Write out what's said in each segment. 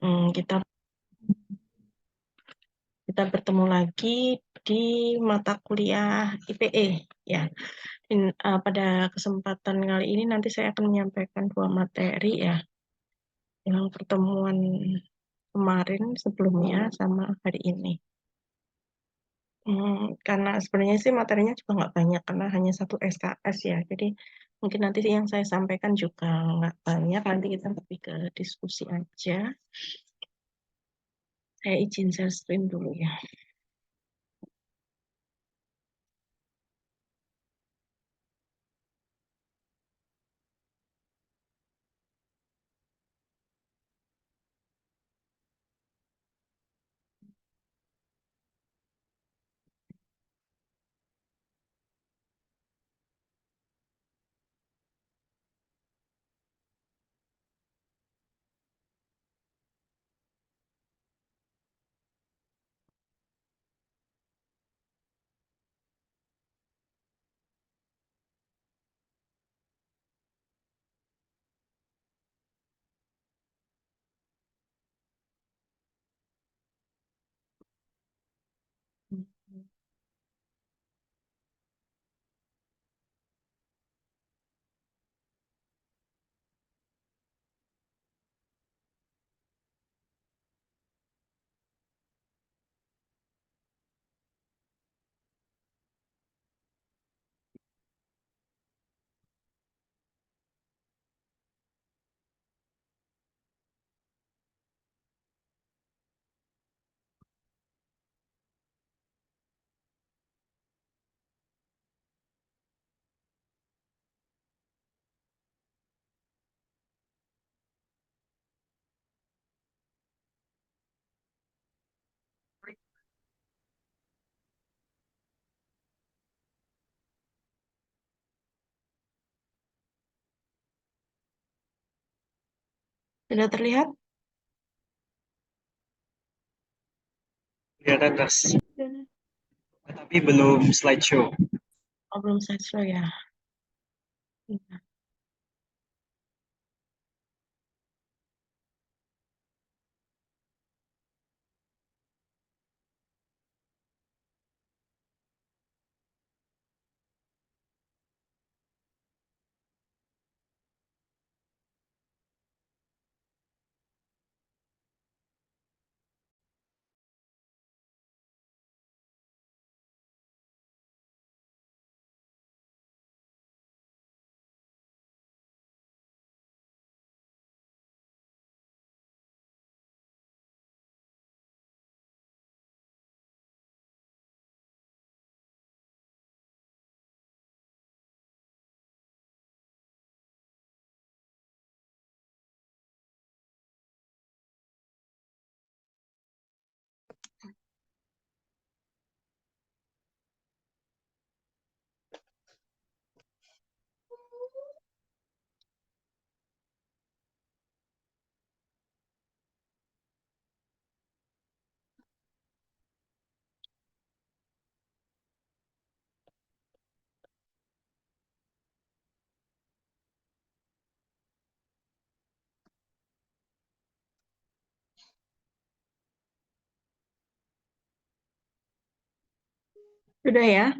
Kita bertemu lagi di mata kuliah IPE ya. Pada kesempatan kali ini nanti saya akan menyampaikan 2 materi ya. Yang pertemuan kemarin sebelumnya sama hari ini. Karena sebenarnya sih materinya juga nggak banyak karena hanya 1 SKS ya. Jadi mungkin nanti yang saya sampaikan juga nggak banyak. Nanti kita lebih ke diskusi aja. Saya izin share screen dulu ya. Sudah terlihat? Kelihatan Mas, tapi belum slideshow. Oh, belum slideshow ya. Sudah ya.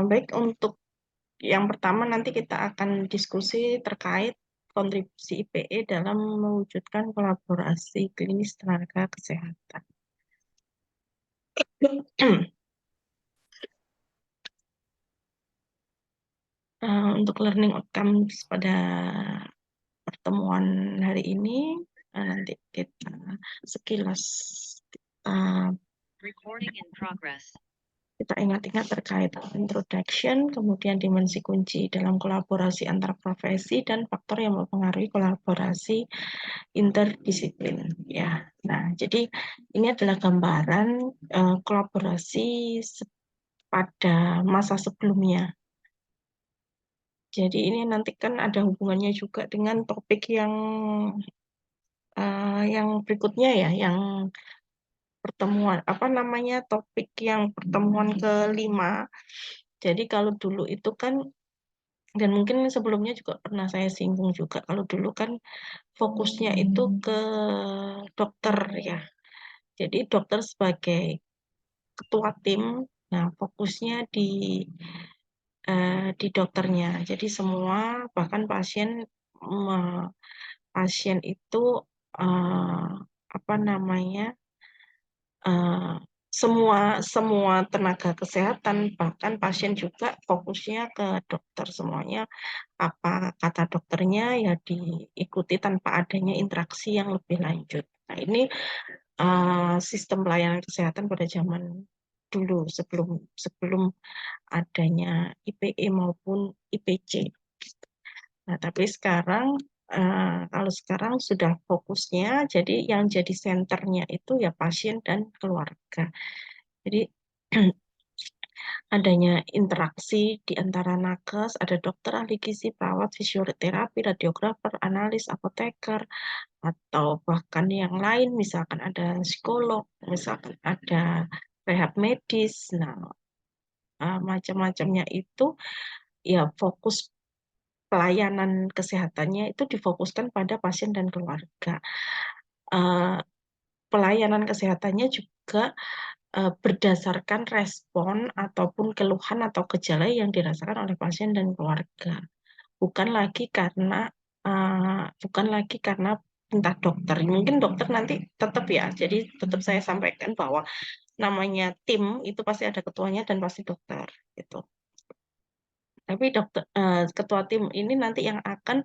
Baik, untuk yang pertama nanti kita akan diskusi terkait kontribusi IPE dalam mewujudkan kolaborasi klinis tenaga kesehatan. Untuk learning outcomes pada pertemuan hari ini, nanti kita sekilas kita ingat-ingat terkait introduction, kemudian dimensi kunci dalam kolaborasi antar profesi dan faktor yang mempengaruhi kolaborasi interdisiplin. Ya, nah jadi ini adalah gambaran kolaborasi pada masa sebelumnya. Jadi ini nanti kan ada hubungannya juga dengan topik yang berikutnya ya, yang pertemuan topik yang pertemuan ke-5. Jadi kalau dulu itu kan, dan mungkin sebelumnya juga pernah saya singgung juga, kalau dulu kan fokusnya itu ke dokter ya. Jadi dokter sebagai ketua tim, nah fokusnya di dokternya. Jadi semua bahkan pasien itu eh, apa namanya semua tenaga kesehatan bahkan pasien juga fokusnya ke dokter semuanya. Apa kata dokternya ya diikuti tanpa adanya interaksi yang lebih lanjut. Nah ini sistem pelayanan kesehatan pada zaman dulu sebelum sebelum adanya IPE maupun IPC. Nah, tapi sekarang kalau sekarang sudah fokusnya, jadi yang jadi senternya itu ya pasien dan keluarga. Jadi adanya interaksi di antara nakes, ada dokter ahli gizi, perawat, fisioterapi, radiografer, analis, apoteker, atau bahkan yang lain, misalkan ada psikolog, misalkan ada rehab medis. Nah, macam-macamnya itu ya fokus pelayanan kesehatannya itu difokuskan pada pasien dan keluarga. Uh, Pelayanan kesehatannya juga berdasarkan respon ataupun keluhan atau gejala yang dirasakan oleh pasien dan keluarga. Bukan lagi karena entah dokter. Mungkin dokter nanti tetap ya. Jadi tetap saya sampaikan bahwa namanya tim itu pasti ada ketuanya dan pasti dokter gitu. Tapi ketua tim ini nanti yang akan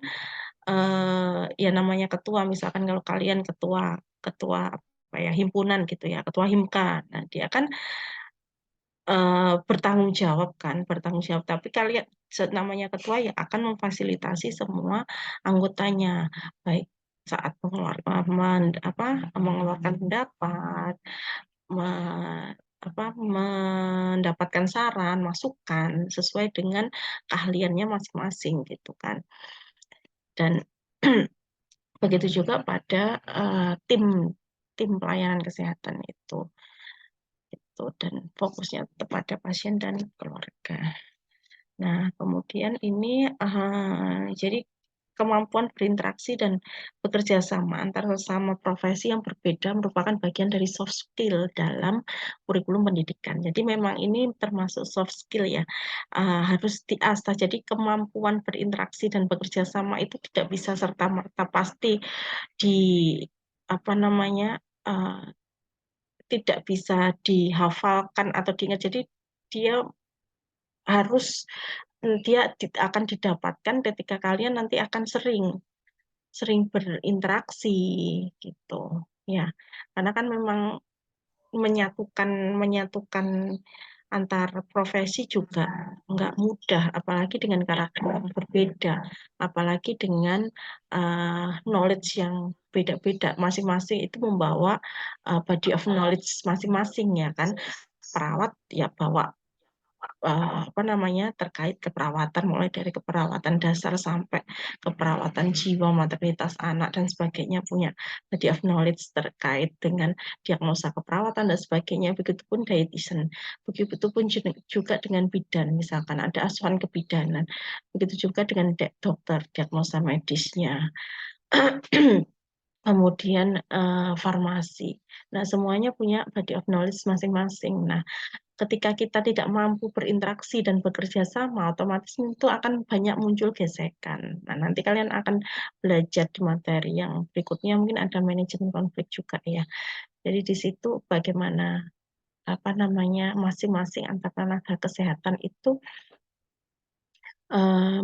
ya namanya ketua, misalkan kalau kalian ketua ketua apa ya himpunan gitu ya, ketua himka. Nah, dia kan bertanggung jawab kan, bertanggung jawab. Tapi kalian namanya ketua ya akan memfasilitasi semua anggotanya, baik saat mengeluarkan pendapat, mendapatkan saran, masukan sesuai dengan keahliannya masing-masing gitu kan. Dan begitu juga pada tim tim pelayanan kesehatan itu dan fokusnya kepada pasien dan keluarga. Nah, kemudian ini jadi kemampuan berinteraksi dan bekerja sama antar sesama profesi yang berbeda merupakan bagian dari soft skill dalam kurikulum pendidikan. Jadi memang ini termasuk soft skill ya, harus diasah. Jadi kemampuan berinteraksi dan bekerja sama itu tidak bisa serta-merta pasti di apa namanya uh, tidak bisa dihafalkan atau diingat. Jadi dia harus akan didapatkan ketika kalian nanti akan sering sering berinteraksi gitu ya, karena kan memang menyatukan menyatukan antar profesi juga nggak mudah, apalagi dengan karakter yang berbeda, apalagi dengan knowledge yang beda-beda, masing-masing itu membawa body of knowledge masing-masing ya kan. Perawat ya bawa terkait keperawatan, mulai dari keperawatan dasar sampai keperawatan jiwa, maternitas anak dan sebagainya, punya body of knowledge terkait dengan diagnosa keperawatan dan sebagainya. Begitupun dietitian, begitupun juga dengan bidan, misalkan ada asuhan kebidanan, begitu juga dengan dokter, diagnosa medisnya. Kemudian farmasi. Nah, semuanya punya body of knowledge masing-masing. Nah, ketika kita tidak mampu berinteraksi dan bekerja sama, otomatis itu akan banyak muncul gesekan. Nah, nanti kalian akan belajar di materi yang berikutnya, mungkin ada manajemen konflik juga ya. Jadi di situ bagaimana masing-masing antar tenaga kesehatan itu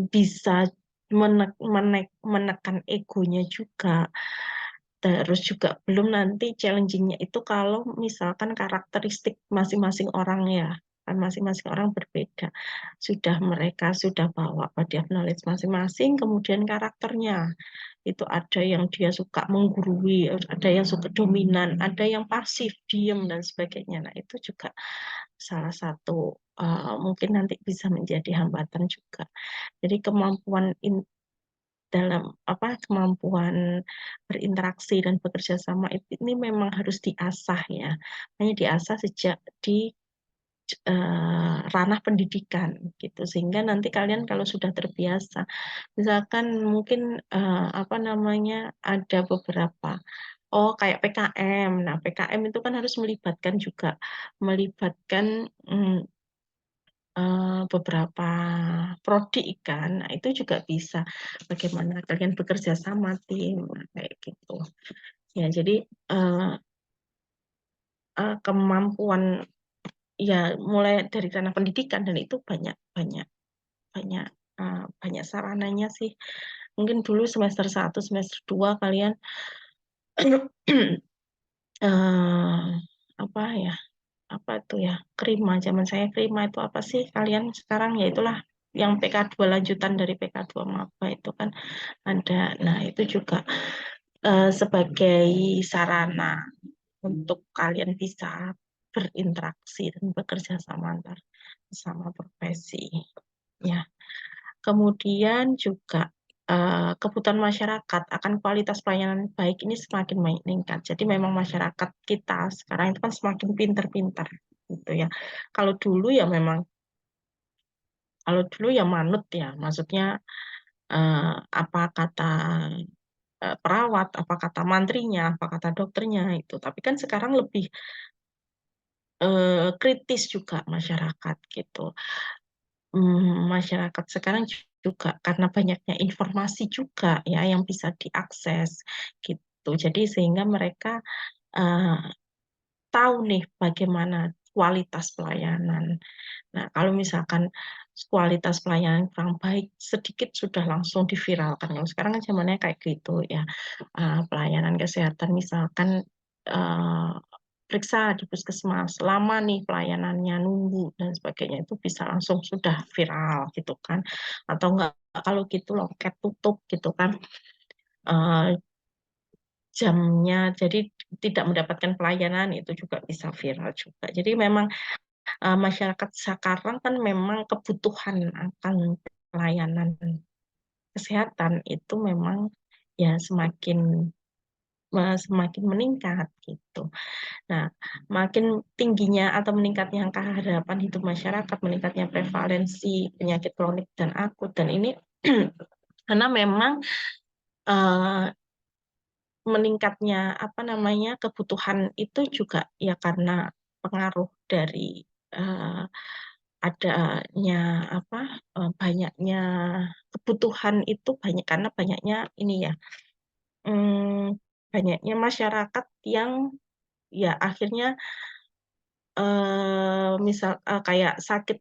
bisa menekan egonya juga. Terus juga belum nanti challenging-nya itu kalau misalkan karakteristik masing-masing orang ya, kan masing-masing orang berbeda. Mereka sudah bawa body of knowledge masing-masing, kemudian karakternya itu ada yang dia suka menggurui, ada yang suka dominan, ada yang pasif, diem dan sebagainya. Nah, itu juga salah satu mungkin nanti bisa menjadi hambatan juga. Jadi kemampuan berinteraksi dan bekerja sama ini memang harus diasah ya. Hanya diasah sejak di ranah pendidikan gitu, sehingga nanti kalian kalau sudah terbiasa, misalkan mungkin ada beberapa Oh, kayak PKM. Nah, PKM itu kan harus melibatkan beberapa prodi kan. Nah, itu juga bisa. Bagaimana kalian bekerja sama tim, nah, kayak gitu. Ya, jadi kemampuan ya mulai dari ranah pendidikan dan itu banyak banyak banyak banyak sarananya sih. Mungkin dulu semester 1 semester 2 kalian eh, apa ya? Apa itu ya? Krima, zaman saya krima itu apa sih kalian sekarang ya itulah yang PK2 lanjutan dari PK2 maba itu kan ada. Nah, itu juga sebagai sarana untuk kalian bisa berinteraksi dan bekerja sama antar sama profesi. Ya, kemudian juga kebutuhan masyarakat akan kualitas pelayanan baik ini semakin meningkat. Jadi memang masyarakat kita sekarang itu kan semakin pinter-pinter gitu ya. Kalau dulu ya memang, kalau dulu ya manut ya, maksudnya apa kata perawat, apa kata mantrinya, apa kata dokternya itu. Tapi kan sekarang lebih kritis juga masyarakat gitu. Masyarakat sekarang juga karena banyaknya informasi juga ya yang bisa diakses gitu. Jadi sehingga mereka eh, tahu nih bagaimana kualitas pelayanan. Nah, kalau misalkan kualitas pelayanan kurang baik, sedikit sudah langsung diviralkan. Kalau sekarang kan zamannya kayak gitu ya. Pelayanan kesehatan misalkan eh, periksa di puskesmas, lama nih pelayanannya nunggu dan sebagainya itu bisa langsung sudah viral gitu kan. Atau enggak kalau gitu loket tutup gitu kan. eh, Jamnya jadi tidak mendapatkan pelayanan itu juga bisa viral juga. Jadi memang masyarakat sekarang kan memang kebutuhan akan pelayanan kesehatan itu memang ya semakin meningkat gitu. Nah, makin tingginya atau meningkatnya angka harapan hidup masyarakat, meningkatnya prevalensi penyakit kronik dan akut dan ini karena memang eh, meningkatnya apa namanya kebutuhan itu juga ya karena pengaruh dari eh, adanya apa banyaknya kebutuhan itu banyak karena banyaknya ini ya banyaknya masyarakat yang ya akhirnya misal kayak sakit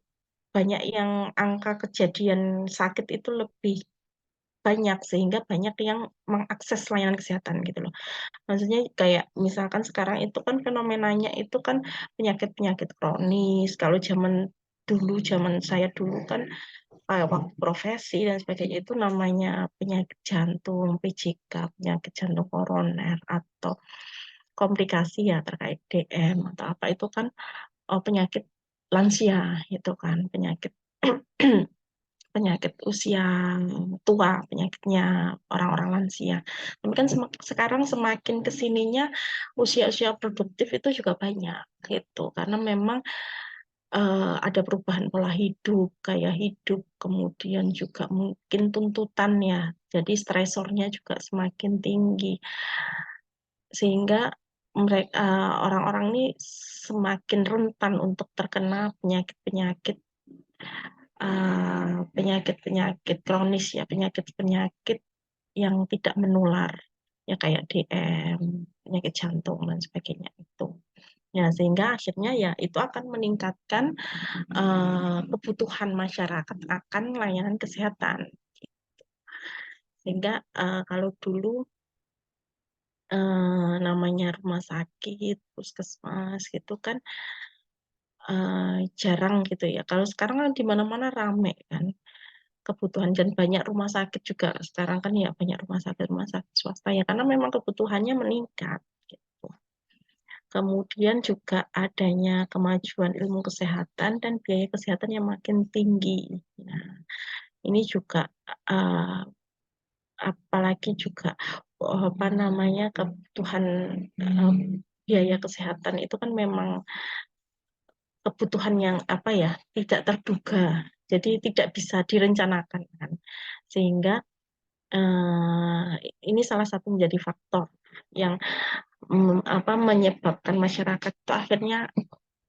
banyak yang angka kejadian sakit itu lebih banyak sehingga banyak yang mengakses layanan kesehatan gitu loh. Maksudnya kayak misalkan sekarang itu kan fenomenanya itu kan penyakit-penyakit kronis. Kalau zaman saya dulu kan waktu profesi dan sebagainya itu namanya penyakit jantung, PJK, penyakit jantung koroner atau komplikasi ya terkait DM atau apa itu kan penyakit lansia itu kan penyakit penyakit usia tua, penyakitnya orang-orang lansia. Tapi kan sekarang semakin kesininya usia-usia produktif itu juga banyak gitu, karena memang ada perubahan pola hidup, gaya hidup, kemudian juga mungkin tuntutannya, jadi stresornya juga semakin tinggi, sehingga mereka orang-orang ini semakin rentan untuk terkena penyakit-penyakit penyakit-penyakit kronis ya, penyakit-penyakit yang tidak menular ya kayak DM, penyakit jantung dan sebagainya itu. Ya, sehingga akhirnya ya itu akan meningkatkan kebutuhan masyarakat akan layanan kesehatan. Sehingga kalau dulu namanya rumah sakit, puskesmas gitu kan jarang gitu ya. Kalau sekarang kan di mana-mana rame kan kebutuhan dan banyak rumah sakit juga sekarang kan ya banyak rumah sakit swasta ya karena memang kebutuhannya meningkat gitu. Kemudian juga adanya kemajuan ilmu kesehatan dan biaya kesehatan yang makin tinggi. Nah, ini juga uh, apalagi juga apa namanya kebutuhan uh, biaya kesehatan itu kan memang kebutuhan yang apa ya tidak terduga, jadi tidak bisa direncanakan kan, sehingga ini salah satu menjadi faktor yang menyebabkan masyarakat itu akhirnya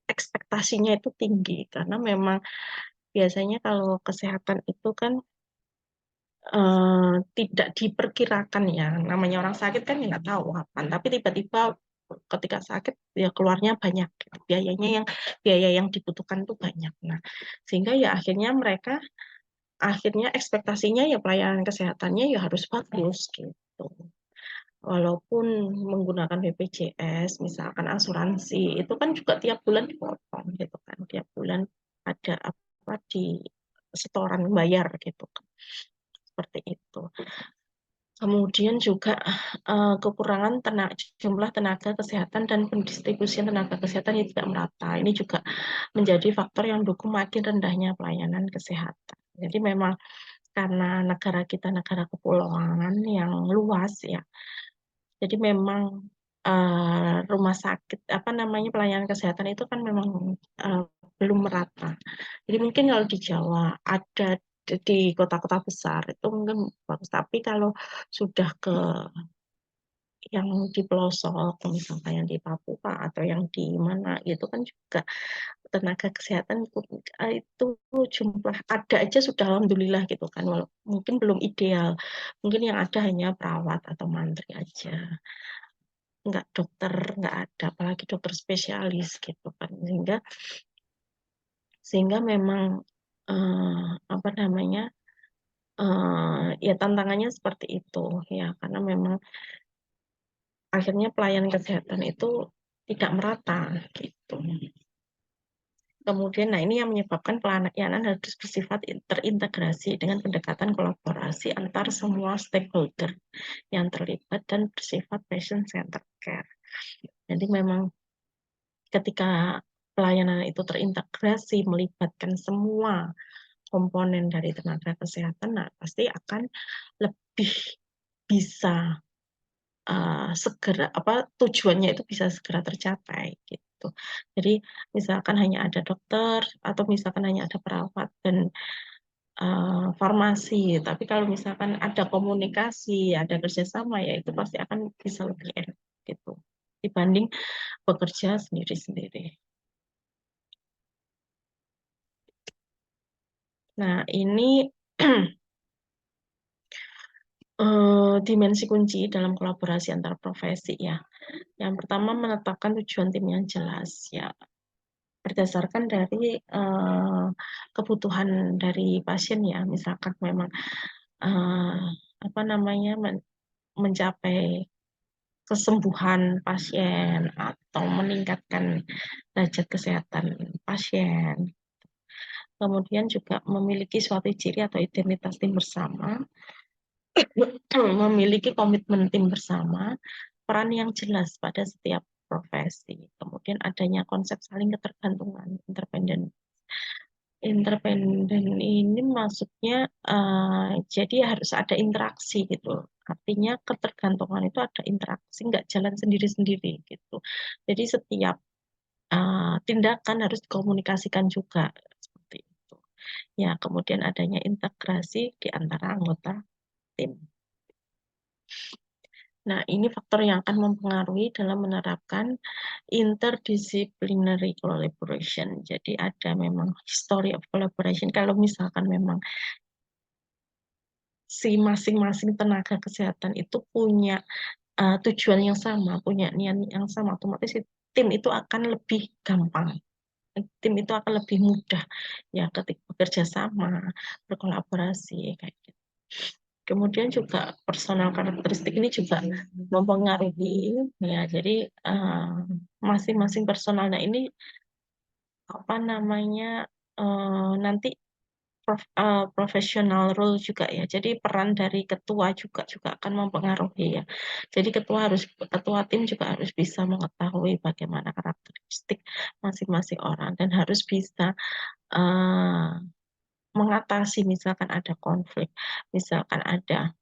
ekspektasinya itu tinggi, karena memang biasanya kalau kesehatan itu kan tidak diperkirakan ya, namanya orang sakit kan nggak tahu kapan, tapi tiba-tiba ketika sakit ya keluarnya banyak, biaya yang dibutuhkan itu banyak. Nah, sehingga ya akhirnya ekspektasinya ya pelayanan kesehatannya ya harus bagus gitu. Walaupun menggunakan BPJS, misalkan asuransi, itu kan juga tiap bulan dipotong gitu kan, tiap bulan ada apa di setoran bayar gitu kan, seperti itu. Kemudian juga kekurangan jumlah tenaga kesehatan dan pendistribusian tenaga kesehatan itu tidak merata. Ini juga menjadi faktor yang mendukung makin rendahnya pelayanan kesehatan. Jadi memang karena negara kita negara kepulauan yang luas ya, jadi memang rumah sakit pelayanan kesehatan itu kan memang belum merata. Jadi mungkin kalau di Jawa ada di kota-kota besar itu mungkin bagus, tapi kalau sudah ke yang di pelosok, misalnya yang di Papua atau yang di mana itu kan juga tenaga kesehatan itu jumlah ada aja sudah alhamdulillah gitu kan, walaupun mungkin belum ideal, mungkin yang ada hanya perawat atau mantri aja, nggak dokter, nggak ada, apalagi dokter spesialis gitu kan, sehingga memang apa namanya ya tantangannya seperti itu ya, karena memang akhirnya pelayanan kesehatan itu tidak merata gitu. Kemudian, nah ini yang menyebabkan pelayanan harus bersifat terintegrasi dengan pendekatan kolaborasi antar semua stakeholder yang terlibat dan bersifat patient-centered care. Jadi memang ketika pelayanan itu terintegrasi, melibatkan semua komponen dari tenaga kesehatan, nah pasti akan lebih bisa segera tujuannya itu bisa segera tercapai gitu. Jadi misalkan hanya ada dokter atau misalkan hanya ada perawat dan farmasi, tapi kalau misalkan ada komunikasi, ada kerjasama, ya itu pasti akan bisa lebih enak gitu dibanding bekerja sendiri-sendiri. Nah, ini dimensi kunci dalam kolaborasi antar profesi ya. Yang pertama, menetapkan tujuan tim yang jelas ya, berdasarkan dari kebutuhan dari pasien ya. Misalkan memang mencapai kesembuhan pasien atau meningkatkan derajat kesehatan pasien. Kemudian juga memiliki suatu ciri atau identitas tim bersama, memiliki komitmen tim bersama, peran yang jelas pada setiap profesi. Kemudian adanya konsep saling ketergantungan, independen ini maksudnya jadi harus ada interaksi gitu. Artinya ketergantungan itu ada interaksi, nggak jalan sendiri-sendiri gitu. Jadi setiap tindakan harus dikomunikasikan juga seperti itu. Ya, kemudian adanya integrasi di antara anggota tim. Nah, ini faktor yang akan mempengaruhi dalam menerapkan interdisciplinary collaboration. Jadi ada memang history of collaboration. Kalau misalkan memang si masing-masing tenaga kesehatan itu punya tujuan yang sama, punya niat yang sama, otomatis tim itu akan lebih gampang. Tim itu akan lebih mudah ya ketika bekerja sama, berkolaborasi kayak gitu. Kemudian juga personal karakteristik ini juga mempengaruhi ya. Jadi masing-masing personal. Nah ini nanti professional role juga ya. Jadi peran dari ketua juga akan mempengaruhi ya. Jadi ketua tim juga harus bisa mengetahui bagaimana karakteristik masing-masing orang dan harus bisa mengatasi misalkan ada konflik, misalkan ada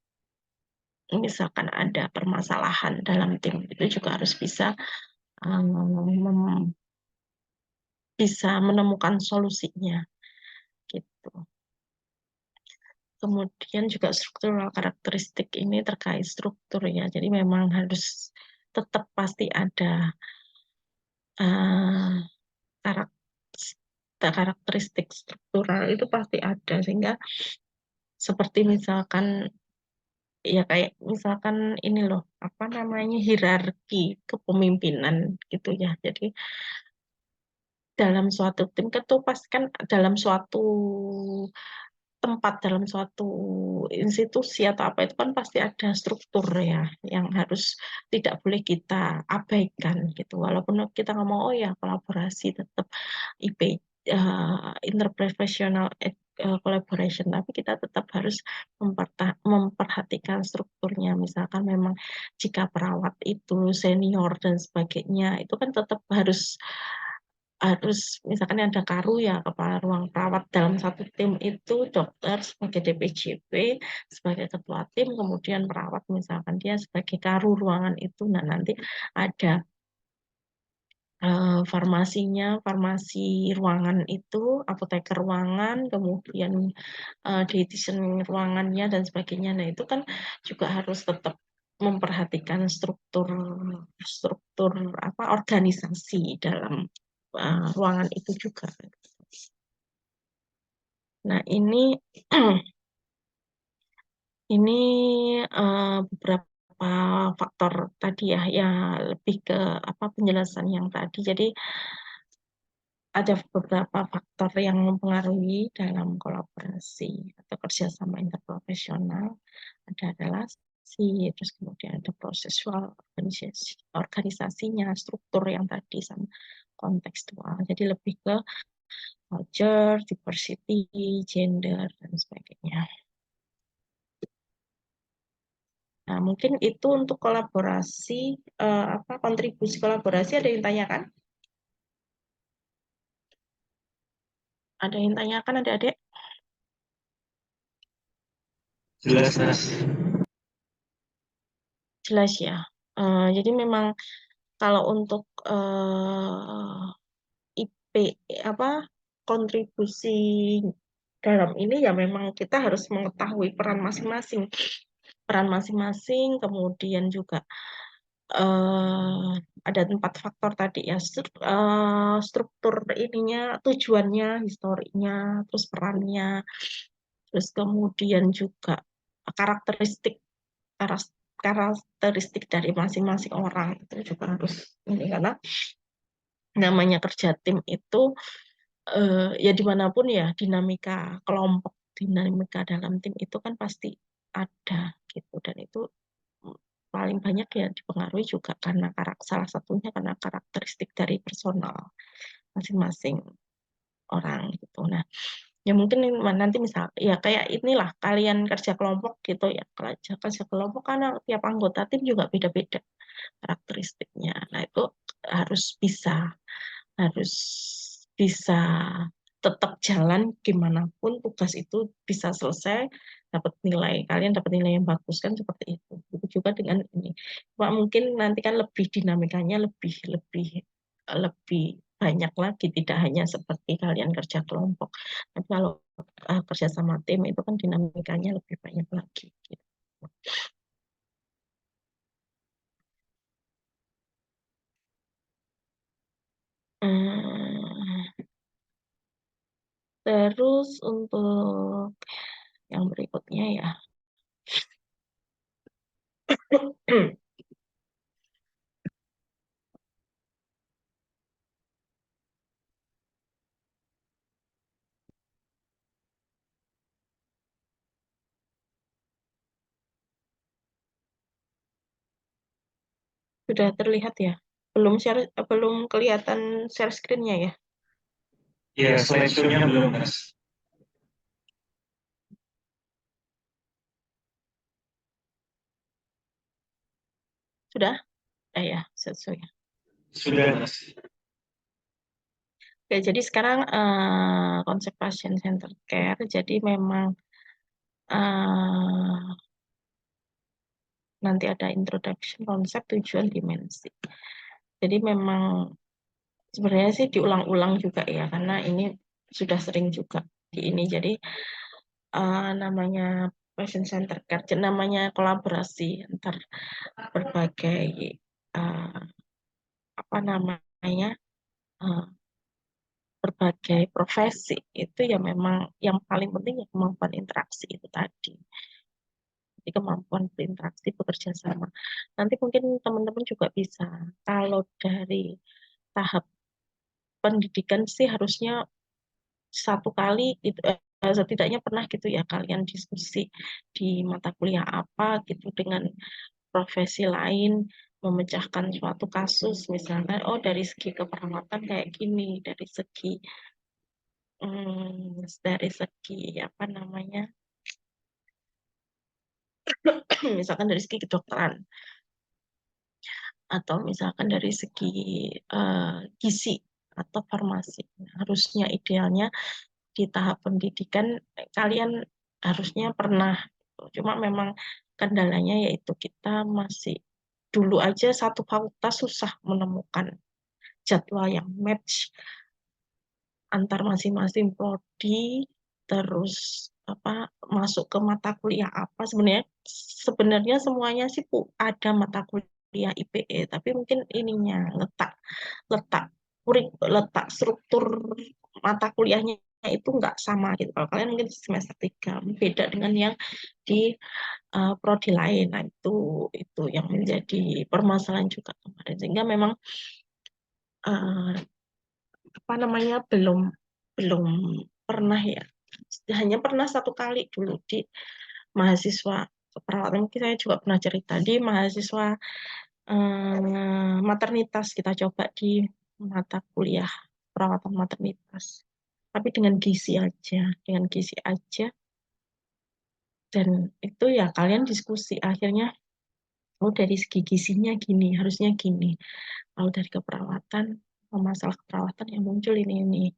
permasalahan dalam tim, itu juga harus bisa bisa menemukan solusinya gitu. Kemudian juga struktural karakteristik ini terkait struktur ya. Jadi memang harus tetap pasti ada uh, karakteristik struktural itu pasti ada, sehingga seperti misalkan ya kayak misalkan ini loh apa namanya hierarki kepemimpinan gitu ya. Jadi dalam suatu tim kan tuh pasti kan dalam suatu tempat, dalam suatu institusi atau apa itu kan pasti ada struktur ya yang harus tidak boleh kita abaikan gitu. Walaupun kita ngomong oh ya kolaborasi tetap IP interprofessional collaboration, tapi kita tetap harus memperhatikan strukturnya. Misalkan memang jika perawat itu senior dan sebagainya, itu kan tetap harus harus misalkan ada karu ya kepala ruang perawat dalam satu tim itu dokter sebagai DPJP sebagai ketua tim, kemudian perawat misalkan dia sebagai karu ruangan itu. Nah nanti ada farmasinya, farmasi ruangan itu, apoteker ruangan, kemudian dietitian ruangannya dan sebagainya. Nah itu kan juga harus tetap memperhatikan struktur struktur apa organisasi dalam ruangan itu juga. Nah ini ini beberapa faktor tadi ya, ya lebih ke apa penjelasan yang tadi. Jadi ada beberapa faktor yang mempengaruhi dalam kolaborasi atau kerjasama interprofesional. Ada relasi, terus kemudian ada prosesual organisasinya, struktur yang tadi sama kontekstual. Jadi lebih ke culture, diversity, gender dan sebagainya. Nah, mungkin itu untuk kolaborasi apa kontribusi kolaborasi ada yang tanyakan? Ada yang tanyakan adik-adik? Jelas, Mas. Jelas ya. Jadi memang kalau untuk IP apa kontribusi dalam ini ya memang kita harus mengetahui peran masing-masing. Peran masing-masing, kemudian juga ada 4 faktor tadi ya, struktur ininya, tujuannya, historinya, terus perannya, terus kemudian juga karakteristik karakteristik dari masing-masing orang itu juga harus ini, karena namanya kerja tim itu ya dimanapun ya dinamika kelompok, dinamika dalam tim itu kan pasti ada gitu, dan itu paling banyak ya dipengaruhi juga karena salah satunya karena karakteristik dari personal masing-masing orang gitu. Nah, ya mungkin nanti misal ya kayak inilah kalian kerja kelompok gitu ya. Kerja kelompok karena tiap anggota tim juga beda-beda karakteristiknya. Nah, itu harus bisa harus bisa tetap jalan gimana pun tugas itu bisa selesai, dapat nilai, kalian dapat nilai yang bagus kan seperti itu. Itu juga dengan ini. Pak mungkin nanti kan lebih dinamikanya lebih lebih lebih banyak lagi, tidak hanya seperti kalian kerja kelompok. Tapi kalau kerja sama tim itu kan dinamikanya lebih banyak lagi. Gitu. Hmm, terus untuk yang berikutnya ya. Sudah terlihat ya? Belum kelihatan share screen-nya ya? Ya, slideshow-nya belum, Mas. Sudah? Ya, sesuai. Sudah, Mas. Oke, jadi sekarang konsep pasien center care. Jadi memang nanti ada introduction, konsep, tujuan, dimensi. Jadi memang sebenarnya sih diulang-ulang juga ya, karena ini sudah sering juga di ini. Jadi namanya patient center care, namanya kolaborasi antar berbagai uh, apa namanya uh, berbagai profesi itu ya memang yang paling penting ya kemampuan interaksi itu tadi. Jadi kemampuan berinteraksi bekerja sama. Nanti mungkin teman-teman juga bisa kalau dari tahap pendidikan sih harusnya satu kali itu setidaknya pernah gitu ya kalian diskusi di mata kuliah apa gitu dengan profesi lain memecahkan suatu kasus misalnya oh dari segi keperawatan kayak gini dari segi apa namanya misalkan dari segi kedokteran atau misalkan dari segi gizi atau farmasi. Harusnya idealnya di tahap pendidikan kalian harusnya pernah. Cuma memang kendalanya yaitu kita masih dulu aja satu fakultas susah menemukan jadwal yang match antar masing-masing prodi terus apa masuk ke mata kuliah apa sebenarnya semuanya sih ada mata kuliah IPE tapi mungkin ininya letak letak letak struktur mata kuliahnya itu nggak sama gitu. Kalau kalian mungkin semester 3 beda dengan yang di prodi lain. Nah, itu yang menjadi permasalahan juga kemarin. Sehingga memang uh, apa namanya belum belum pernah ya. Hanya pernah satu kali dulu di mahasiswa keperawatan. Mungkin saya juga pernah cerita di mahasiswa maternitas kita coba di mata kuliah perawatan maternitas. Tapi dengan gizi aja dan itu ya kalian diskusi akhirnya oh dari segi gizinya gini, harusnya gini. Kalau dari keperawatan, masalah keperawatan yang muncul ini.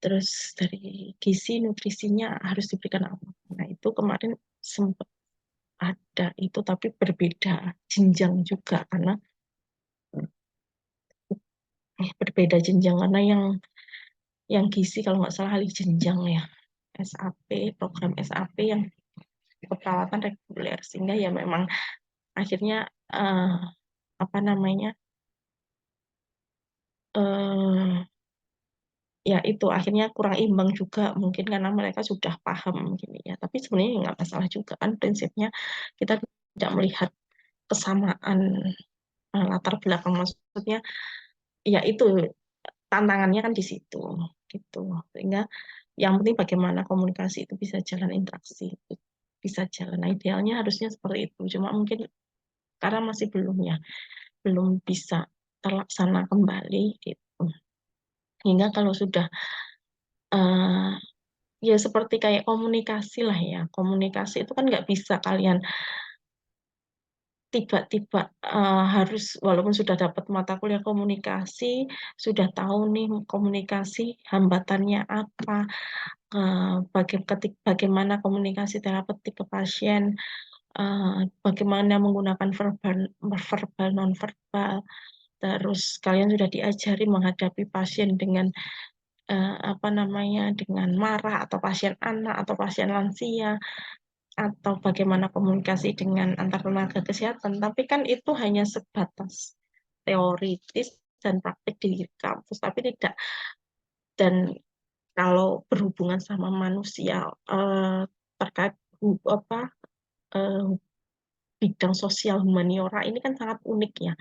Terus dari gizi, nutrisinya harus diberikan apa. Nah itu kemarin sempat ada itu tapi berbeda jenjang juga karena berbeda jenjang karena yang gizi kalau nggak salah alih jenjang ya SAP program SAP yang keperawatan reguler sehingga ya memang akhirnya apa namanya eh, ya itu akhirnya kurang imbang juga mungkin karena mereka sudah paham gini ya tapi sebenarnya nggak masalah juga kan prinsipnya kita tidak melihat kesamaan latar belakang maksudnya ya itu tantangannya kan di situ gitu sehingga yang penting bagaimana komunikasi itu bisa jalan interaksi itu bisa jalan nah, idealnya harusnya seperti itu cuma mungkin karena masih belum ya belum bisa terlaksana kembali gitu hingga kalau sudah uh, ya seperti kayak komunikasi lah ya. Komunikasi itu kan nggak bisa kalian tiba-tiba harus walaupun sudah dapat mata kuliah komunikasi, sudah tahu nih komunikasi hambatannya apa, bagaimana komunikasi terapeutik ke pasien, bagaimana menggunakan verbal, verbal non-verbal, terus kalian sudah diajari menghadapi pasien dengan apa namanya dengan marah atau pasien anak atau pasien lansia atau bagaimana komunikasi dengan antar tenaga kesehatan tapi kan itu hanya sebatas teoritis dan praktik di kampus tapi tidak dan kalau berhubungan sama manusia terkait apa eh, bidang sosial humaniora ini kan sangat unik ya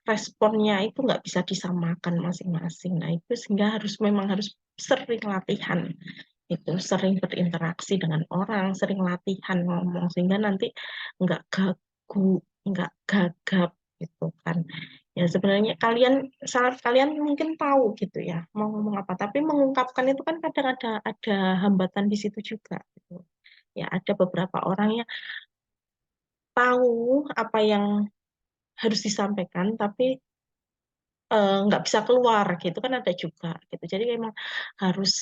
responnya itu nggak bisa disamakan masing-masing. Nah itu sehingga memang harus sering latihan itu sering berinteraksi dengan orang, sering latihan ngomong sehingga nanti nggak gagu, nggak gagap gitu kan. Ya sebenarnya kalian mungkin tahu gitu ya mau ngomong apa, tapi mengungkapkan itu kan kadang ada hambatan di situ juga. Gitu. Ya ada beberapa orang yang tahu apa yang harus disampaikan, tapi nggak bisa keluar gitu kan ada juga gitu. Jadi memang harus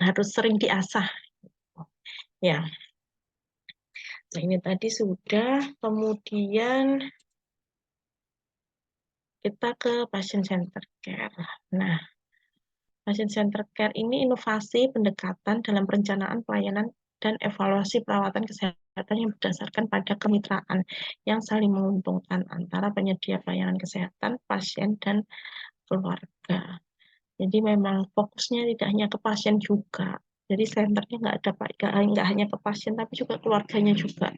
harus sering diasah. Ya, nah ini tadi sudah. Kemudian kita ke patient center care. Nah, patient center care ini inovasi pendekatan dalam perencanaan pelayanan dan evaluasi perawatan kesehatan yang berdasarkan pada kemitraan yang saling menguntungkan antara penyedia pelayanan kesehatan, pasien, dan keluarga. Jadi memang fokusnya tidak hanya ke pasien juga. Jadi senternya nggak hanya ke pasien, tapi juga keluarganya juga.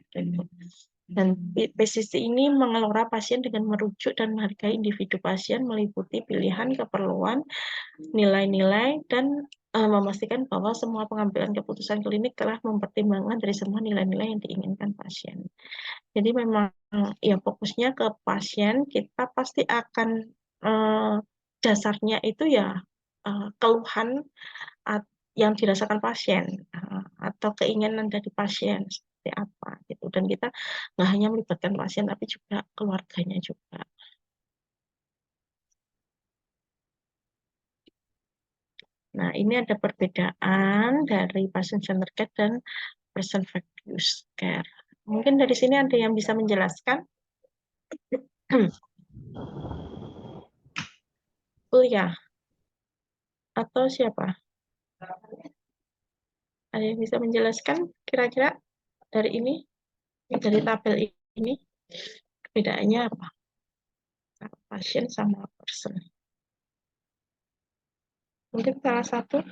Dan PCC ini mengelola pasien dengan merujuk dan menghargai individu pasien, meliputi pilihan, keperluan, nilai-nilai, dan memastikan bahwa semua pengambilan keputusan klinik telah mempertimbangkan dari semua nilai-nilai yang diinginkan pasien. Jadi memang ya fokusnya ke pasien, kita pasti akan dasarnya itu ya keluhan yang dirasakan pasien atau keinginan dari pasien seperti apa gitu. Dan kita nggak hanya melibatkan pasien tapi juga keluarganya juga. Nah, ini ada perbedaan dari patient-centered care dan person-focused care. Mungkin dari sini ada yang bisa menjelaskan? Kuliah atau siapa? Ada yang bisa menjelaskan kira-kira dari ini, dari tabel ini, perbedaannya apa? Pasien sama person. Mungkin salah satu.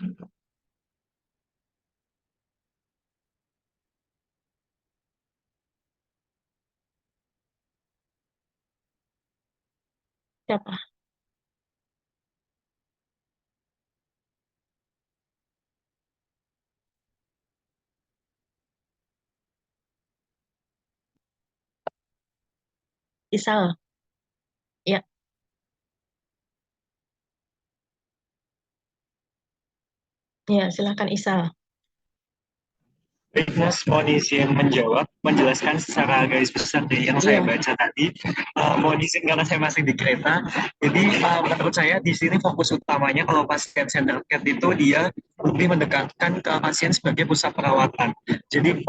Siapa? Isal. Ya, ya silakan Isal. Baik, Mas, mohon izin menjelaskan secara garis besar dari yang saya Iya, baca tadi. Mohon izin karena saya masih di kereta. Jadi, menurut saya di sini fokus utamanya kalau pasien center care itu dia lebih mendekatkan ke pasien sebagai pusat perawatan. Jadi,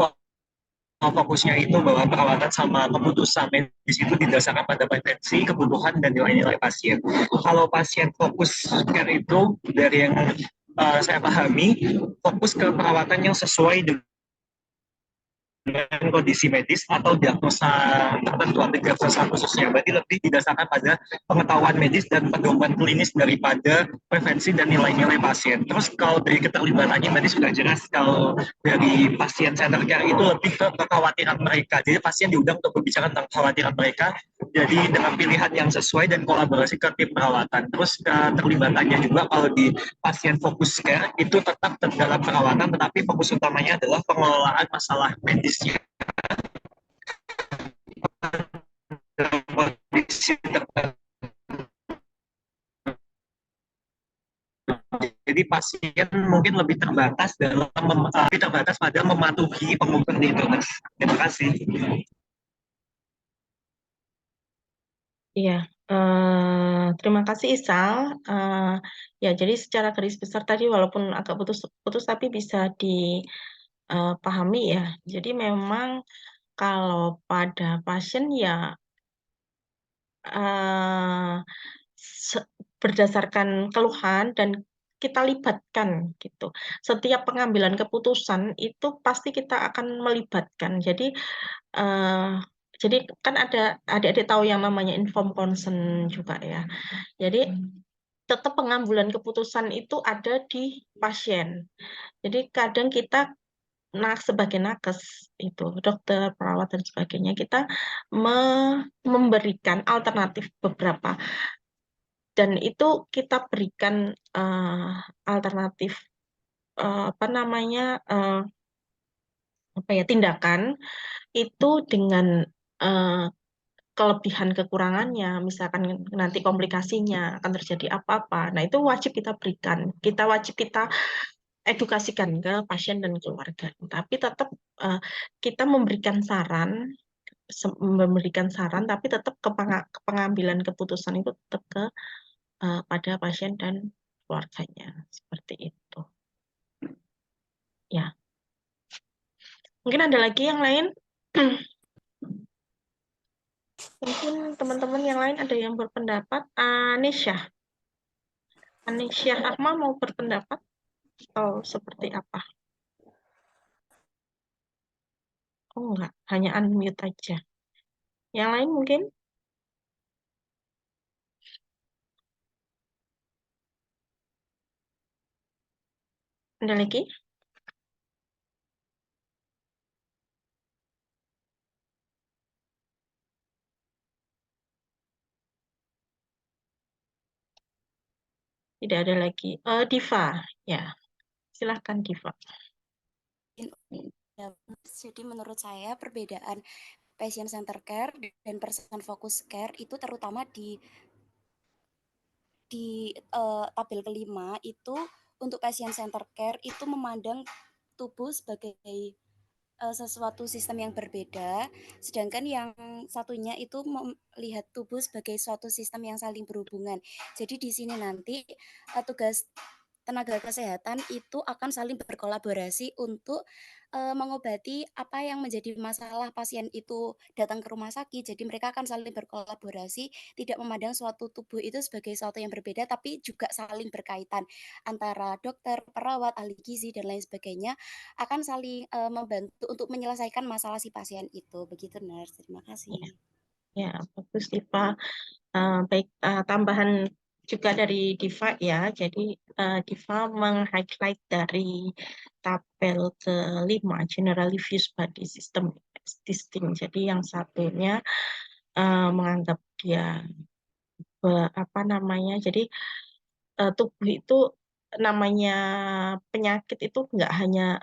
fokusnya itu bahwa perawatan sama keputusan medis itu didasarkan pada preferensi, kebutuhan, dan nilai-nilai pasien. Kalau pasien fokus care itu dari yang saya pahami, fokus ke perawatan yang sesuai dengan kondisi medis atau diagnosa tertentu atau diagnosa khususnya. Berarti lebih didasarkan pada pengetahuan medis dan pedoman klinis daripada prevensi dan nilai-nilai pasien. Terus kalau dari keterlibatannya berarti sudah jelas kalau dari pasien center care itu lebih ke kekhawatiran mereka. Jadi pasien diundang untuk berbicara tentang kekhawatiran mereka. Jadi dengan pilihan yang sesuai dan kolaborasi ke tim perawatan. Terus keterlibatannya juga kalau di pasien fokus care itu tetap dalam perawatan, tetapi fokus utamanya adalah pengelolaan masalah medisnya. Jadi pasien mungkin lebih terbatas pada mematuhi pengumuman itu, Mas. Terima kasih. iya. Terima kasih Isal. Ya, jadi secara garis besar tadi walaupun agak putus-putus tapi bisa dipahami ya. Jadi memang kalau pada pasien ya eh, berdasarkan keluhan dan kita libatkan gitu. Setiap pengambilan keputusan itu pasti kita akan melibatkan. Eh, jadi kan ada adik-adik tahu yang namanya informed consent juga ya. Jadi tetap pengambilan keputusan itu ada di pasien. Jadi kadang kita sebagai nakes itu dokter, perawat dan sebagainya kita memberikan alternatif beberapa dan itu kita berikan alternatif apa namanya apa ya tindakan itu dengan eh, kelebihan kekurangannya, misalkan nanti komplikasinya akan terjadi apa-apa. Nah, itu wajib kita berikan. Kita edukasikan ke pasien dan keluarga. Tapi tetap eh, kita memberikan saran, tapi tetap ke pengambilan keputusan itu tetap pada pasien dan keluarganya. Seperti itu. Ya, mungkin ada lagi yang lain. Mungkin teman-teman yang lain ada yang berpendapat. Anisya Ahmad mau berpendapat atau seperti apa? Oh enggak, hanya unmute aja. Yang lain mungkin ada lagi? Tidak ada lagi. Diva, ya silahkan Diva. Jadi menurut saya perbedaan patient center care dan person focus care itu terutama di tabel kelima itu untuk patient center care itu memandang tubuh sebagai sesuatu sistem yang berbeda, sedangkan yang satunya itu melihat tubuh sebagai suatu sistem yang saling berhubungan. Jadi di sini nanti tugas tenaga kesehatan itu akan saling berkolaborasi untuk mengobati apa yang menjadi masalah pasien itu datang ke rumah sakit. Jadi mereka akan saling berkolaborasi, tidak memandang suatu tubuh itu sebagai suatu yang berbeda, tapi juga saling berkaitan antara dokter, perawat, ahli gizi dan lain sebagainya akan saling membantu untuk menyelesaikan masalah si pasien itu. Begitu, Nurse. Terima Ya, kasih. ya bagus Diva. Baik, tambahan juga dari Diva ya. Jadi Diva meng-highlight dari tabel kelima General Reviews Body System Existing. Jadi yang satunya menganggap dia apa namanya? Jadi tubuh itu namanya penyakit itu nggak hanya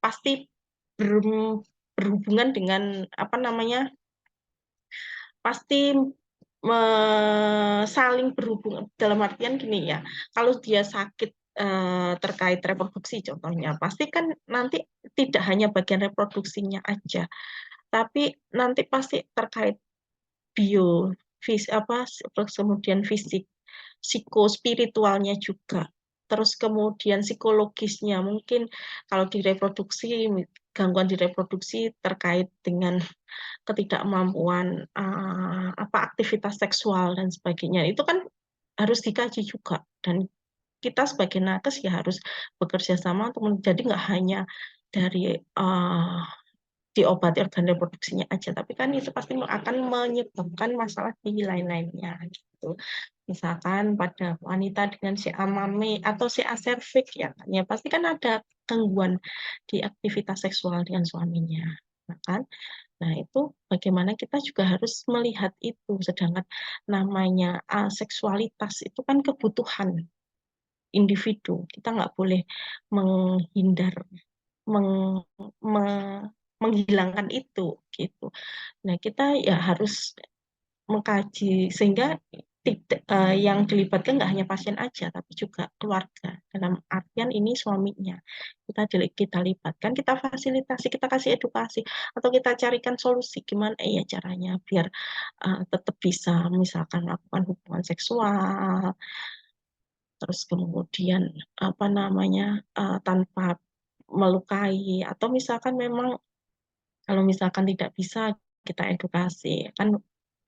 pasti berhubungan dengan apa namanya? Pasti saling berhubungan dalam artian gini ya, kalau dia sakit terkait reproduksi contohnya, pasti kan nanti tidak hanya bagian reproduksinya aja, tapi nanti pasti terkait apa terus kemudian fisik, psikospiritualnya juga. Terus kemudian psikologisnya mungkin kalau di reproduksi, gangguan di reproduksi terkait dengan ketidakmampuan apa aktivitas seksual dan sebagainya itu kan harus dikaji juga, dan kita sebagai nakes ya harus bekerja sama untuk menjadi nggak hanya dari diobati organ reproduksinya aja, tapi kan itu pasti akan menyebabkan masalah di lain-lainnya gitu. Misalkan pada wanita dengan CA mame atau CA cervix ya kan, ya pasti kan ada gangguan di aktivitas seksual dengan suaminya, nah kan. Nah, itu bagaimana kita juga harus melihat itu. Sedangkan namanya seksualitas itu kan kebutuhan individu. Kita nggak boleh menghindar, meng, menghilangkan itu gitu. Nah, kita ya harus mengkaji sehingga tidak, yang dilibatkan nggak hanya pasien aja, tapi juga keluarga. Dalam artian ini suaminya kita libatkan, kita fasilitasi, kita kasih edukasi, atau kita carikan solusi gimana ya caranya biar tetap bisa misalkan melakukan hubungan seksual, terus kemudian apa namanya tanpa melukai, atau misalkan memang kalau misalkan tidak bisa kita edukasi kan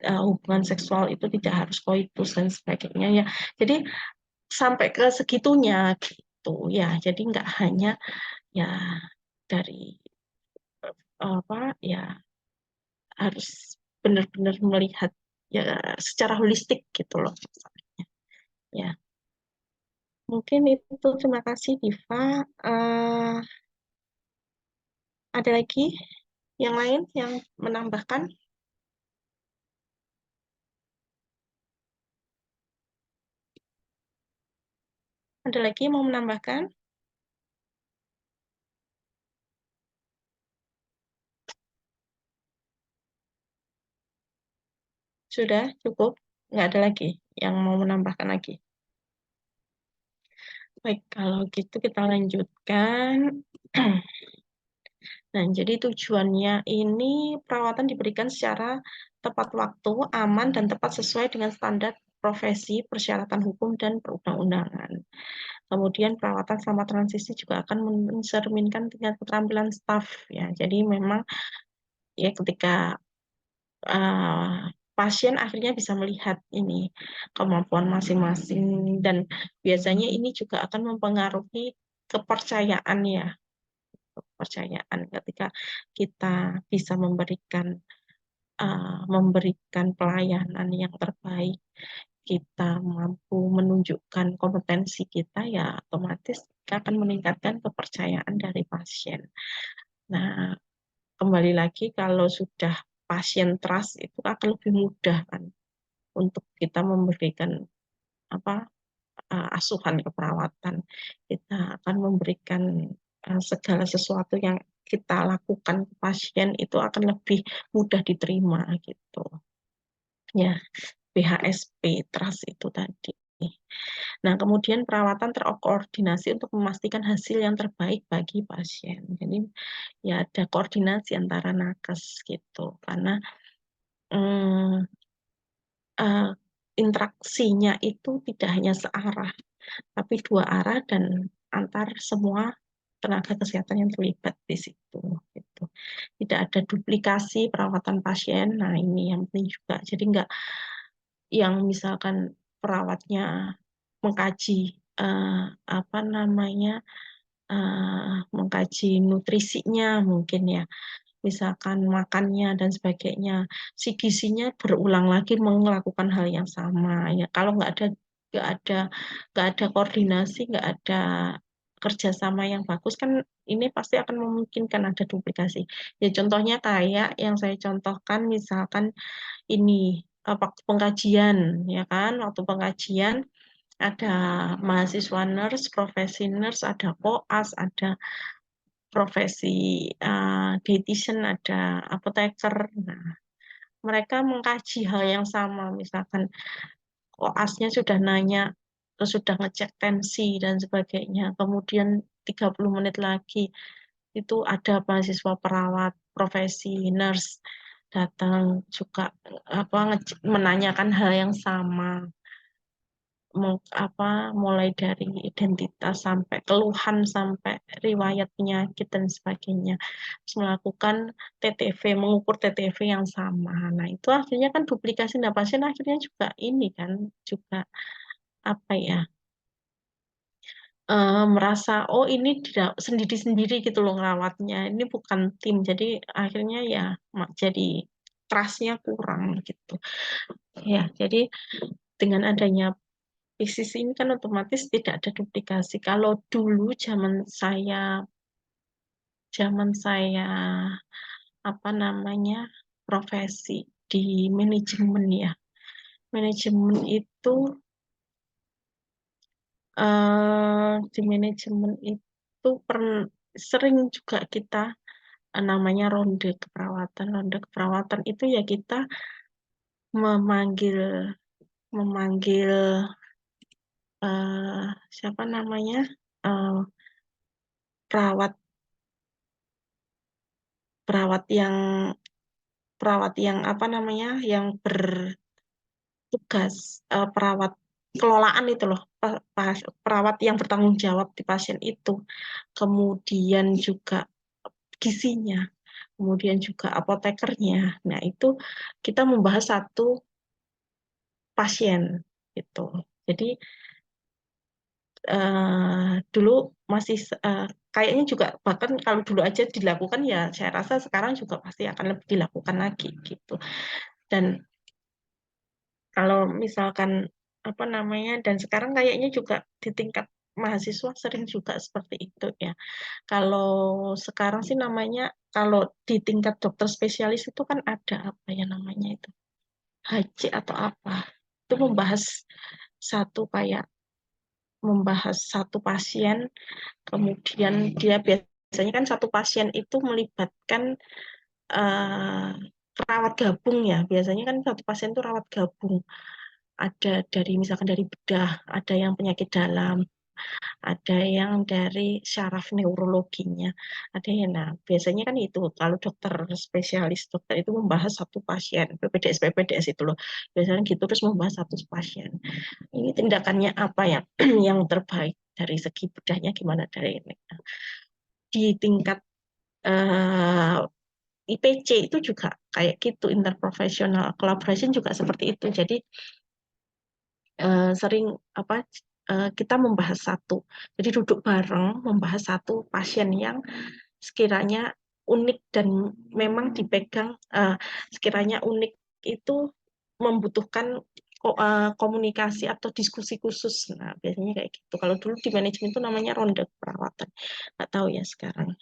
hubungan seksual itu tidak harus koitus dan sebagainya ya. Jadi sampai ke segitunya gitu ya. Jadi nggak hanya ya dari apa ya, harus benar-benar melihat ya secara holistik gitu loh. Ya, mungkin itu. Terima kasih Diva. Eh, ada lagi yang lain yang menambahkan? Ada lagi yang mau menambahkan? Sudah cukup? Nggak ada lagi yang mau menambahkan lagi? Baik, kalau gitu kita lanjutkan. Nah, jadi tujuannya ini perawatan diberikan secara tepat waktu, aman, dan tepat sesuai dengan standar profesi, persyaratan hukum, dan perundang-undangan. Kemudian perawatan selama transisi juga akan mencerminkan tingkat keterampilan staf. Ya, jadi memang ya ketika pasien akhirnya bisa melihat ini kemampuan masing-masing, dan biasanya ini juga akan mempengaruhi kepercayaan ya kepercayaan ketika kita bisa memberikan pelayanan yang terbaik, kita mampu menunjukkan kompetensi kita, ya otomatis kita akan meningkatkan kepercayaan dari pasien. Nah, kembali lagi kalau sudah pasien trust itu akan lebih mudah kan untuk kita memberikan asuhan keperawatan. Kita akan memberikan segala sesuatu yang kita lakukan ke pasien itu akan lebih mudah diterima gitu. Ya, BHSP trust itu tadi. Nah, kemudian perawatan terkoordinasi untuk memastikan hasil yang terbaik bagi pasien. Jadi ya ada koordinasi antara nakes gitu, karena interaksinya itu tidak hanya searah, tapi dua arah dan antar semua tenaga kesehatan yang terlibat di situ. Gitu. Tidak ada duplikasi perawatan pasien. Nah, ini yang penting juga. Jadi enggak yang misalkan perawatnya mengkaji mengkaji nutrisinya mungkin ya, misalkan makannya dan sebagainya, si gizinya berulang lagi melakukan hal yang sama ya. Kalau nggak ada koordinasi, nggak ada kerjasama yang bagus kan ini pasti akan memungkinkan ada duplikasi. Ya contohnya kayak yang saya contohkan misalkan ini waktu pengkajian ya kan, waktu pengkajian ada mahasiswa nurse, profesi nurse, ada koas, ada profesi dietitian, ada apoteker. Nah, mereka mengkaji hal yang sama, misalkan koasnya sudah nanya, terus sudah ngecek tensi dan sebagainya. Kemudian 30 menit lagi itu ada mahasiswa perawat, profesi nurse datang juga menanyakan hal yang sama. Mulai dari identitas sampai keluhan sampai riwayat penyakit dan sebagainya, terus melakukan TTV, mengukur TTV yang sama. Nah itu akhirnya kan duplikasi. Nah pasien akhirnya juga ini kan juga merasa oh ini tidak sendiri-sendiri gitu loh ngerawatnya, ini bukan tim, jadi akhirnya ya jadi trust-nya kurang gitu ya. Jadi dengan adanya PCC ini kan otomatis tidak ada duplikasi. Kalau dulu zaman saya profesi di manajemen ya. Manajemen itu sering juga kita namanya ronde keperawatan. Ronde keperawatan itu ya kita memanggil siapa namanya perawat yang bertugas perawat kelolaan itu loh, perawat yang bertanggung jawab di pasien itu, kemudian juga gizinya, kemudian juga apotekernya. Nah itu kita membahas satu pasien gitu. Jadi dulu masih kayaknya juga bahkan kalau dulu aja dilakukan ya saya rasa sekarang juga pasti akan lebih dilakukan lagi gitu. Dan kalau misalkan dan sekarang kayaknya juga di tingkat mahasiswa sering juga seperti itu ya. Kalau sekarang sih namanya, kalau di tingkat dokter spesialis itu kan ada itu HC atau apa, itu membahas satu pasien, kemudian dia biasanya kan satu pasien itu melibatkan rawat gabung ya, biasanya kan satu pasien itu rawat gabung, ada misalkan dari bedah, ada yang penyakit dalam, ada yang dari syaraf neurologinya, ada yang biasanya kan itu kalau dokter spesialis dokter itu membahas satu pasien, PPDS itu loh biasanya gitu, terus membahas satu pasien, ini tindakannya apa ya yang terbaik dari segi bedahnya gimana dari ini. Di tingkat IPC itu juga kayak gitu, interprofessional collaboration juga seperti itu. Jadi sering kita membahas jadi duduk bareng membahas satu pasien yang sekiranya unik dan memang dipegang, sekiranya unik itu membutuhkan komunikasi atau diskusi khusus. Nah, biasanya kayak gitu. Kalau dulu di manajemen itu namanya ronde perawatan. Nggak tahu ya sekarang.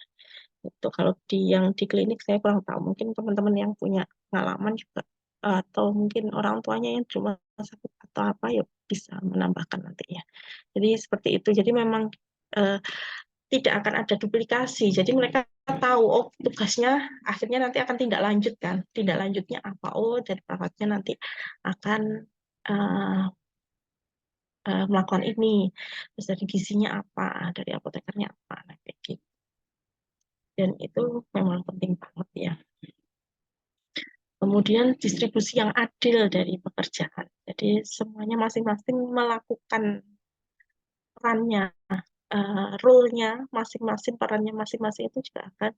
Itu kalau yang di klinik saya kurang tahu. Mungkin teman-teman yang punya pengalaman juga atau mungkin orang tuanya yang di rumah sakit atau apa ya bisa menambahkan nantinya. Jadi seperti itu. Jadi memang tidak akan ada duplikasi. Jadi mereka tahu, oh tugasnya akhirnya nanti akan tindak lanjut kan. Tindak lanjutnya apa? Oh, dari perawatnya nanti akan melakukan ini. Terus dari gizinya apa? Dari apotekernya apa? Nah, kayak gitu. Dan itu memang penting banget ya. Kemudian distribusi yang adil dari pekerjaan. Jadi semuanya masing-masing melakukan perannya, role-nya masing-masing, perannya masing-masing itu juga akan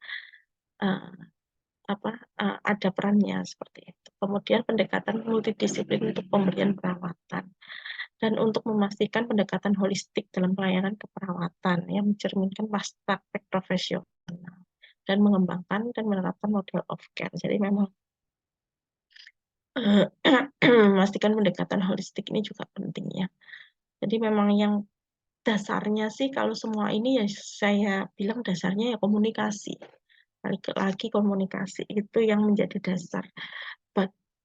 ada perannya seperti itu. Kemudian pendekatan multidisiplin untuk pemberian perawatan dan untuk memastikan pendekatan holistik dalam pelayanan keperawatan yang mencerminkan praktek profesional dan mengembangkan dan menerapkan model of care. Jadi memang memastikan pendekatan holistik ini juga penting ya. Jadi memang yang dasarnya sih kalau semua ini ya saya bilang dasarnya ya komunikasi. Lagi komunikasi itu yang menjadi dasar.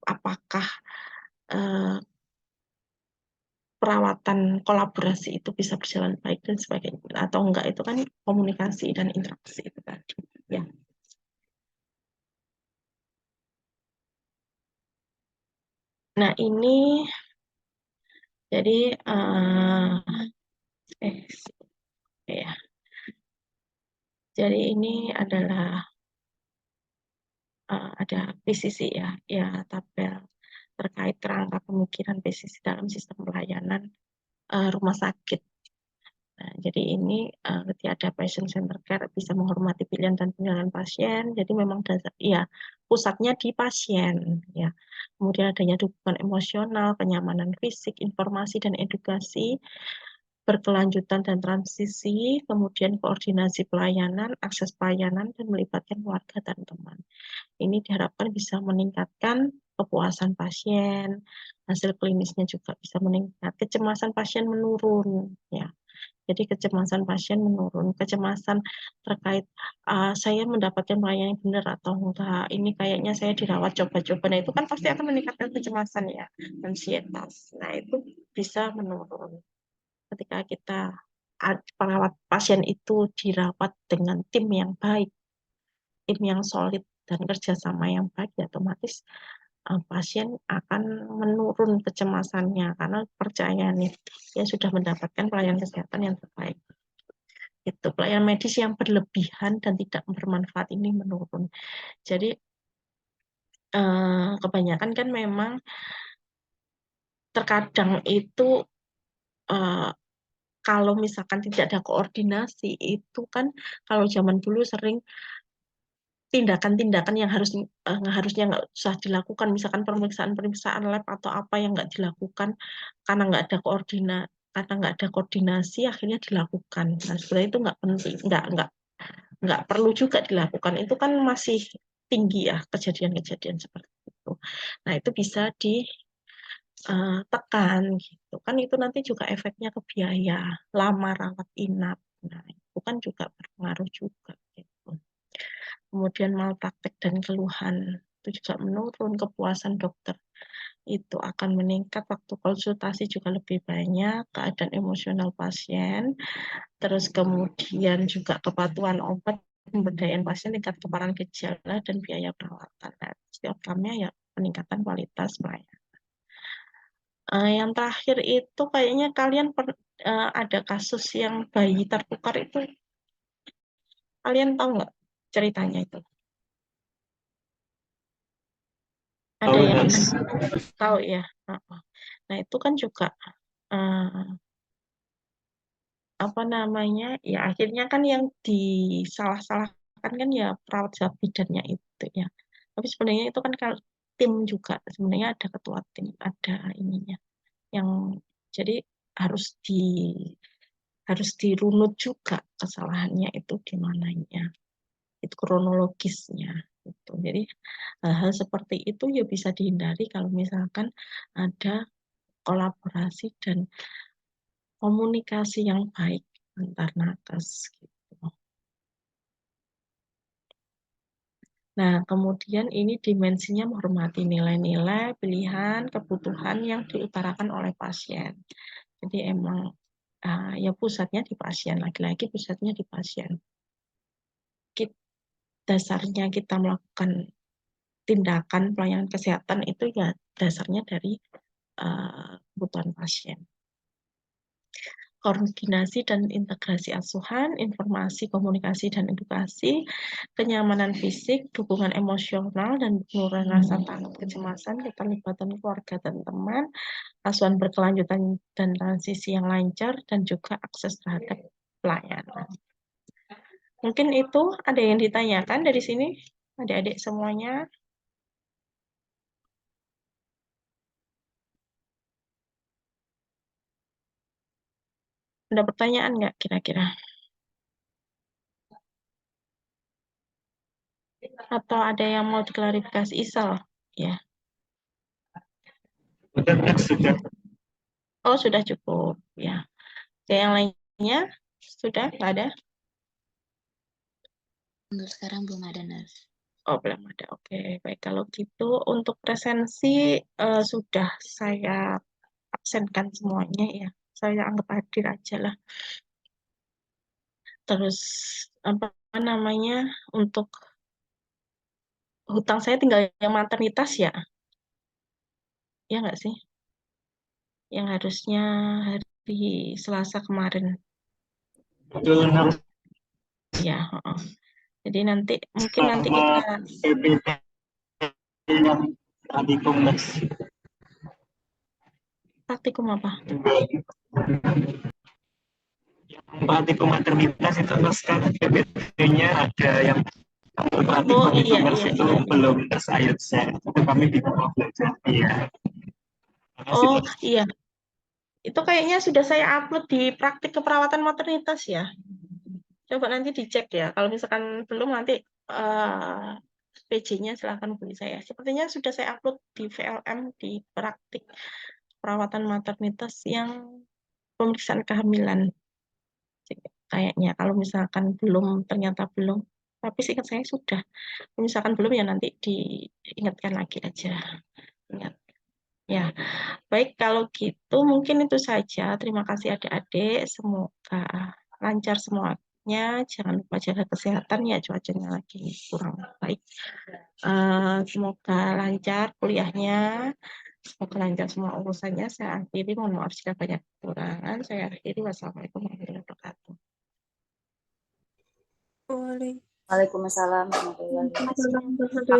Apakah perawatan kolaborasi itu bisa berjalan baik dan sebagainya atau enggak, itu kan komunikasi dan interaksi itu tadi ya. Nah ini jadi ya jadi ini adalah ada PCC ya tabel terkait kerangka pemikiran PCC dalam sistem pelayanan rumah sakit. Nah, jadi ini ketika ada patient center care bisa menghormati pilihan dan penilaian pasien. Jadi memang dasar, ya pusatnya di pasien ya. Kemudian adanya dukungan emosional, kenyamanan fisik, informasi dan edukasi berkelanjutan dan transisi, kemudian koordinasi pelayanan, akses pelayanan dan melibatkan keluarga dan teman. Ini diharapkan bisa meningkatkan kepuasan pasien, hasil klinisnya juga bisa meningkat, kecemasan pasien menurun ya. Jadi kecemasan pasien menurun, kecemasan terkait saya mendapatkan pelayanan yang benar atau enggak, ini kayaknya saya dirawat coba-coba. Nah itu kan pasti akan meningkatkan kecemasan ya, ansietas. Nah itu bisa menurun ketika kita perawat pasien itu dirawat dengan tim yang baik, tim yang solid dan kerjasama yang baik, ya otomatis pasien akan menurun kecemasannya karena percaya nih dia sudah mendapatkan pelayanan kesehatan yang terbaik. Itu pelayanan medis yang berlebihan dan tidak bermanfaat ini menurun. Jadi kebanyakan kan memang terkadang itu kalau misalkan tidak ada koordinasi itu kan kalau zaman dulu sering tindakan-tindakan yang harusnya nggak usah dilakukan, misalkan pemeriksaan lab atau apa yang nggak dilakukan karena nggak ada koordinasi akhirnya dilakukan. Nah sebenarnya itu nggak penting, nggak perlu juga dilakukan. Itu kan masih tinggi ya kejadian-kejadian seperti itu. Nah itu bisa ditekan gitu kan, itu nanti juga efeknya ke biaya lama rawat inap. Nah itu kan juga berpengaruh juga gitu. Kemudian malpraktek dan keluhan itu juga menurun, kepuasan dokter itu akan meningkat, waktu konsultasi juga lebih banyak, keadaan emosional pasien, terus kemudian juga kepatuhan obat, pemberdayaan pasien, tingkat keparahan gejala, dan biaya perawatan. Nah, outcome-nya ya peningkatan kualitas pelayanan. Yang terakhir itu kayaknya kalian ada kasus yang bayi tertukar itu, kalian tahu nggak ceritanya itu? Ada yang tahu ya? Nah itu kan juga apa namanya ya akhirnya kan yang disalah-salahkan kan ya perawat bidannya itu ya. Tapi sebenarnya itu kan kalau tim juga sebenarnya ada ketua tim, ada ininya yang jadi harus harus dirunut juga kesalahannya itu di mananya. itu kronologisnya. Gitu. Jadi hal-hal seperti itu ya bisa dihindari kalau misalkan ada kolaborasi dan komunikasi yang baik antar nakes. Gitu. Nah, kemudian ini dimensinya menghormati nilai-nilai, pilihan, kebutuhan yang diutarakan oleh pasien. Jadi emang ya pusatnya di pasien, lagi-lagi pusatnya di pasien. Dasarnya kita melakukan tindakan pelayanan kesehatan itu ya dasarnya dari kebutuhan pasien. Koordinasi dan integrasi asuhan, informasi, komunikasi, dan edukasi, kenyamanan fisik, dukungan emosional, dan penurunan rasa takut, kecemasan, keterlibatan keluarga dan teman, asuhan berkelanjutan dan transisi yang lancar, dan juga akses terhadap pelayanan. Mungkin itu ada yang ditanyakan dari sini, adik-adik semuanya. Ada pertanyaan nggak kira-kira? Atau ada yang mau diklarifikasi Isal? Ya. Sudah. Oh, sudah cukup. Ya. Oke, yang lainnya sudah nggak ada? Untuk sekarang belum ada, Nurse. Oh, belum ada. Oke, baik. Kalau gitu untuk presensi sudah saya absenkan semuanya ya. Saya anggap hadir aja lah. Terus apa namanya untuk hutang saya tinggal yang maternitas ya? Ya nggak sih? Yang harusnya hari Selasa kemarin. Betul, harus Ya, jadi nanti mungkin nanti kita PPT yang tadi Komnas praktikum apa? praktikum maternitas itu sekarang PPT-nya ada yang praktikum Oh iya itu belum tersayat saya. Itu kami di bawah belajar. Iya. Oh iya. Itu kayaknya sudah saya upload di praktik keperawatan maternitas ya. Coba nanti dicek ya. Kalau misalkan belum nanti PJ-nya silahkan hubungi saya. Sepertinya sudah saya upload di VLM di praktik perawatan maternitas yang pemeriksaan kehamilan. Kayaknya kalau misalkan belum, ternyata belum. Tapi seingat saya sudah. Kalau misalkan belum ya nanti diingatkan lagi aja. Ingat. Ya, baik kalau gitu mungkin itu saja. Terima kasih adik-adik. Semoga lancar semuanya. Jangan lupa jaga kesehatan ya, cuacanya lagi kurang baik. Semoga lancar kuliahnya. Semoga lancar semua urusannya. Saya akhiri, mohon maaf jika banyak kekurangan. Saya akhiri. Wassalamualaikum warahmatullahi wabarakatuh. Waalaikumsalam warahmatullahi wabarakatuh.